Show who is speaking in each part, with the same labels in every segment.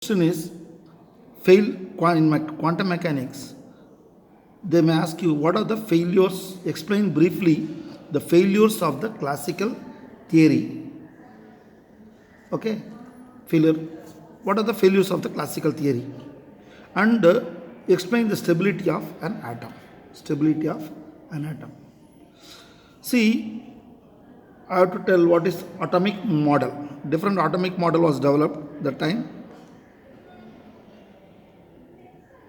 Speaker 1: Question is fail in quantum mechanics. They may ask you what are the failures. Explain briefly the failures of the classical theory. Okay, failure. What are the failures of the classical theory? And explain the stability of an atom. Stability of an atom. See, I have to tell what is atomic model. Different atomic model was developed that time.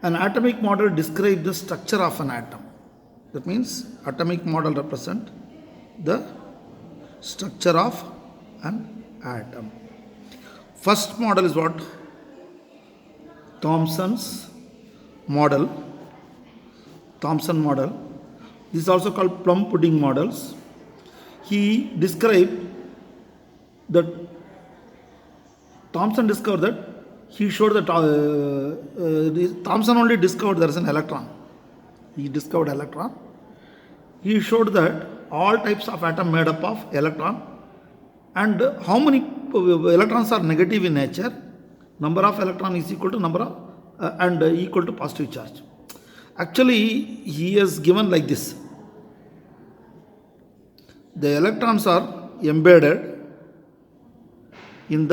Speaker 1: An atomic model describes the structure of an atom. That means atomic model represent the structure of an atom. First model is what? Thomson's model. Thomson model. This is also called plum pudding models. He described that Thomson discovered that he showed that Thomson only discovered there is an electron. He discovered electron. He showed that all types of atom made up of electron, and how many electrons are negative in nature. Number of electron is equal to number of and equal to positive charge. Actually, he has given like this. The electrons are embedded in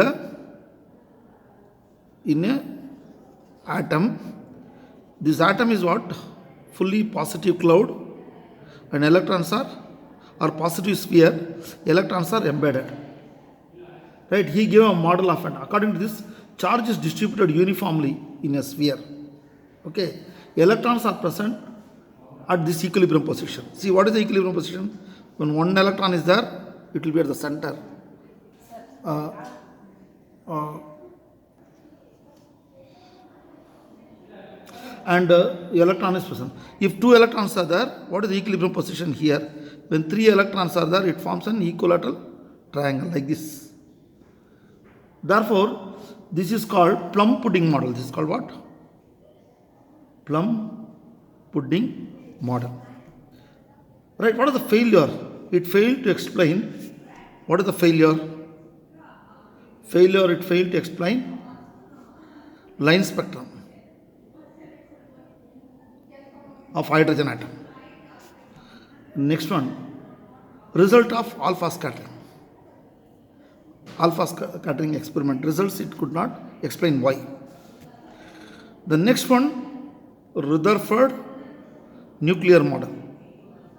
Speaker 1: a atom. This atom is what? Fully positive cloud, and electrons are positive sphere. Electrons are embedded. Right? He gave a model of it. According to this, charge is distributed uniformly in a sphere. Okay. Electrons are present at this equilibrium position. See, what is the equilibrium position? When one electron is there, it will be at the center. And electron is present. If two electrons are there, what is the equilibrium position here? When three electrons are there, it forms an equilateral triangle like this. Therefore, this is called plum pudding model. This is called what? Plum pudding model. Right, what is the failure? It failed to explain. What is the failure? Failure, it failed to explain line spectrum of hydrogen atom. Next one, result of alpha scattering. Alpha scattering experiment results, it could not explain why. The next one, Rutherford nuclear model.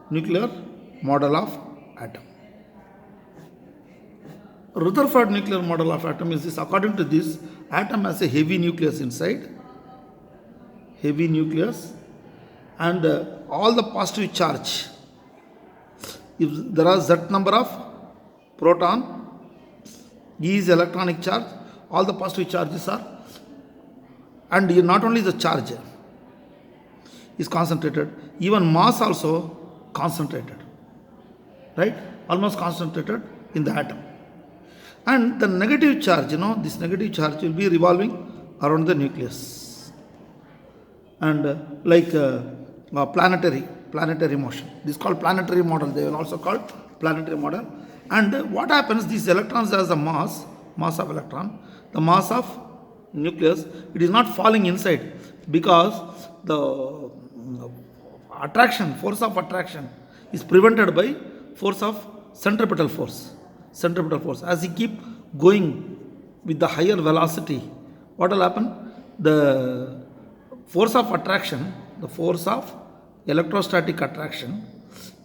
Speaker 1: Nuclear model of atom. Rutherford nuclear model of atom is this. According to this, atom has a heavy nucleus inside. Heavy nucleus. And all the positive charge, if there are Z number of proton, E is electronic charge, all the positive charges are, and not only the charge is concentrated, even mass also concentrated, right? Almost concentrated in the atom. And the negative charge, this negative charge will be revolving around the nucleus. And like planetary motion. This is called planetary model. They will also call planetary model. And what happens? These electrons has a mass of electron, the mass of nucleus. It is not falling inside because the attraction, force of attraction, is prevented by force of centripetal force. Centripetal force. As you keep going with the higher velocity, what will happen? The force of attraction, the force of electrostatic attraction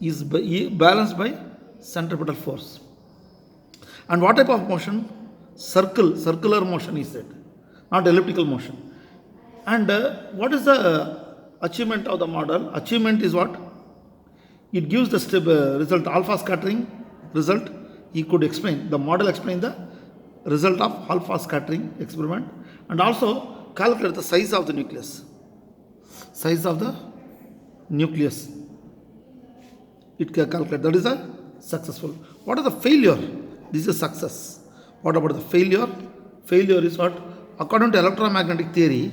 Speaker 1: is balanced by centripetal force. And what type of motion? Circular motion is it, not elliptical motion. And what is the achievement of the model? Achievement is what? It gives the result, alpha scattering result. He could explain, the model explain the result of alpha scattering experiment, and also calculate the size of the nucleus. Size of the nucleus. It can calculate. That is a successful. What is the failure? This is success. What about the failure? Failure is what? According to electromagnetic theory,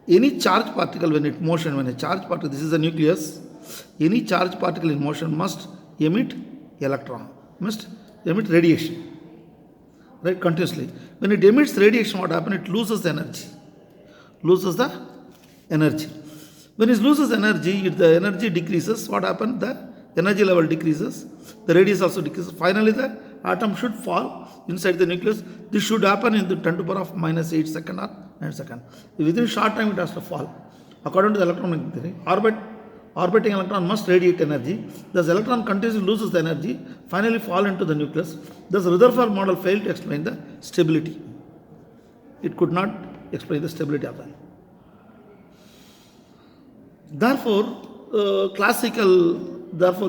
Speaker 1: any charge particle when a charge particle, this is a nucleus, any charge particle in motion must emit electron, must emit radiation. right, continuously. When it emits radiation, what happens? It loses energy. Loses the energy. When it loses energy, if the energy decreases, what happens? The energy level decreases, the radius also decreases. Finally, the atom should fall inside the nucleus. This should happen in the 10 to the power of minus 8 second or 9 second. Within short time, it has to fall. According to the electromagnetic theory, orbiting electron must radiate energy. Thus, electron continuously loses the energy, finally fall into the nucleus. Thus, Rutherford model failed to explain the stability. It could not explain the stability of that. Therefore,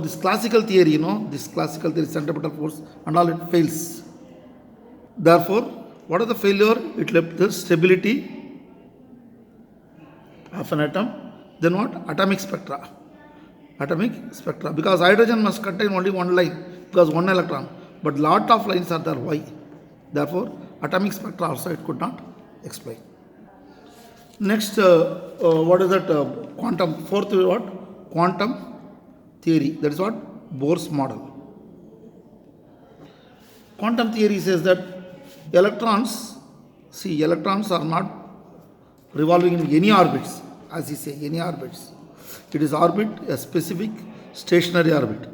Speaker 1: this classical theory, this classical theory, centripetal force and all, it fails. Therefore, what is the failure? It left the stability of an atom. Then what? Atomic spectra. Because hydrogen must contain only one line, because one electron. But lot of lines are there. Why? Therefore, atomic spectra also it could not explain. Next, what is that? Quantum. Fourth is what? Quantum theory. That is what? Bohr's model. Quantum theory says that electrons are not revolving in any orbits, as he say, any orbits. It is orbit, a specific stationary orbit,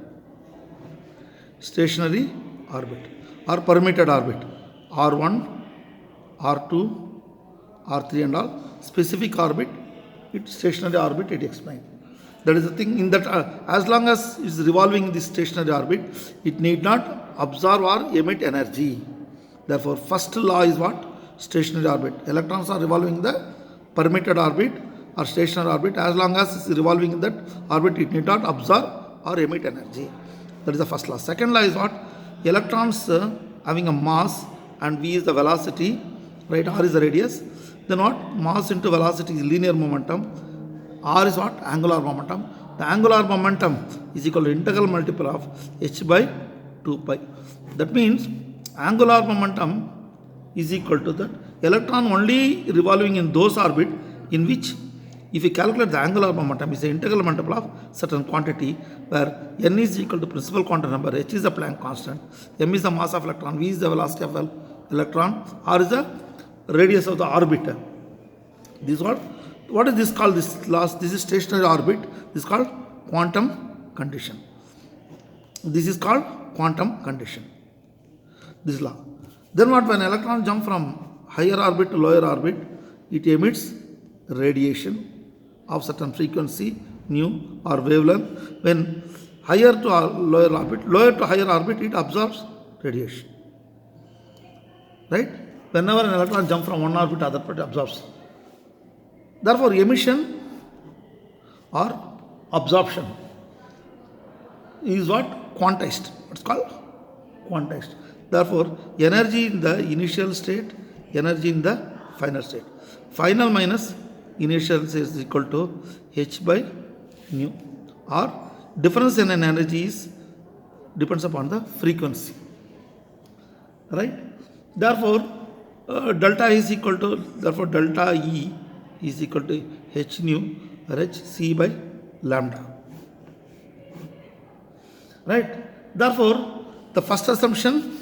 Speaker 1: or permitted orbit, R1, R2, R3 and all. Specific orbit, stationary orbit, it explains. That is the thing, in that as long as it is revolving in this stationary orbit, it need not absorb or emit energy. Therefore, first law is what? Stationary orbit. Electrons are revolving in the permitted orbit or stationary orbit. As long as it is revolving in that orbit, it need not absorb or emit energy. That is the first law. Second law is what? Electrons having a mass and V is the velocity, right? R is the radius. Then what? Mass into velocity is linear momentum. R is what? Angular momentum. The angular momentum is equal to integral multiple of h by 2 pi. That means angular momentum is equal to the electron only revolving in those orbit in which, if you calculate the angular momentum, is the integral multiple of certain quantity, where n is equal to principal quantum number, h is the Planck constant, m is the mass of electron, v is the velocity of electron, r is the radius of the orbit. This what is this called? This is stationary orbit. This is called quantum condition. This is called quantum condition. This law. Then what? When electron jump from higher orbit to lower orbit, it emits radiation of certain frequency, nu or wavelength. When higher to lower orbit, lower to higher orbit, it absorbs radiation. Right? Whenever an electron jumps from one orbit to other orbit, it absorbs. Therefore, emission or absorption is what? Quantized. What's called? Quantized. Therefore, energy in the initial state, energy in the final state. Final minus initial is equal to h by nu, or difference in an energy depends upon the frequency. Right? Therefore, delta is equal to, delta E is equal to h nu or h c by lambda. Right? Therefore, the first assumption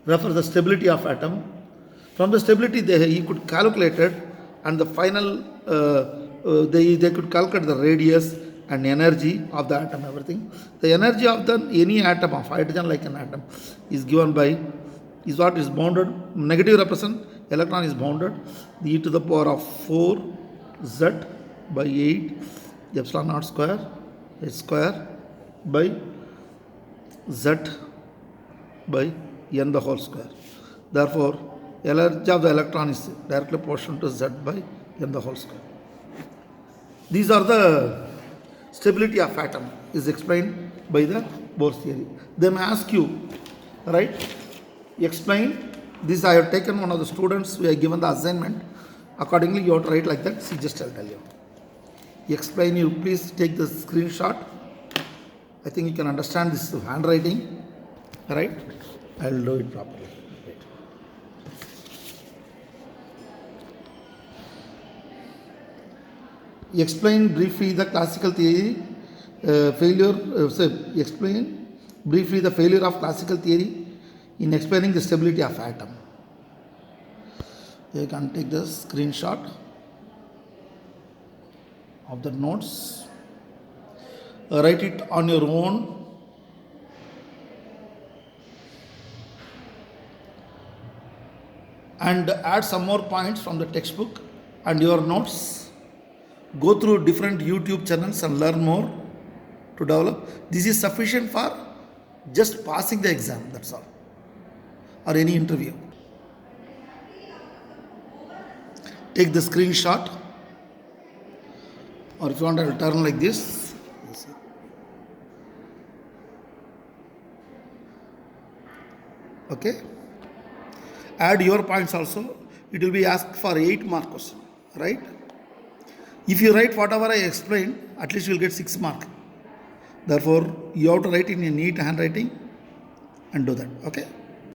Speaker 1: refers the stability of atom. From the stability, he could calculate it, and the final they could calculate the radius and energy of the atom, everything. The energy of any atom of hydrogen, like an atom, is given by, is what is bounded, negative represent, electron is bounded, e to the power of 4 z by 8 epsilon naught square h square by z by n the whole square. Therefore, energy of the electron is directly proportional to z by n the whole square. These are the stability of atom is explained by the Bohr's theory. They may ask you, right, explain this. I have taken one of the students, we have given the assignment. Accordingly, you have to write like that. See, just I'll tell you. Explain, you please take the screenshot. I think you can understand this handwriting, right? I will do it properly. Explain briefly the classical theory explain briefly the failure of classical theory in explaining the stability of atom. You can take the screenshot of the notes, write it on your own, and add some more points from the textbook and your notes. Go through different YouTube channels and learn more to develop. This is sufficient for just passing the exam, that's all, or any interview. Take the screenshot, or if you want, I will turn like this. Okay. Add your points also. It will be asked for 8 mark question, right? If you write whatever I explained, at least you will get 6 mark. Therefore, you have to write in a neat handwriting and do that. Okay.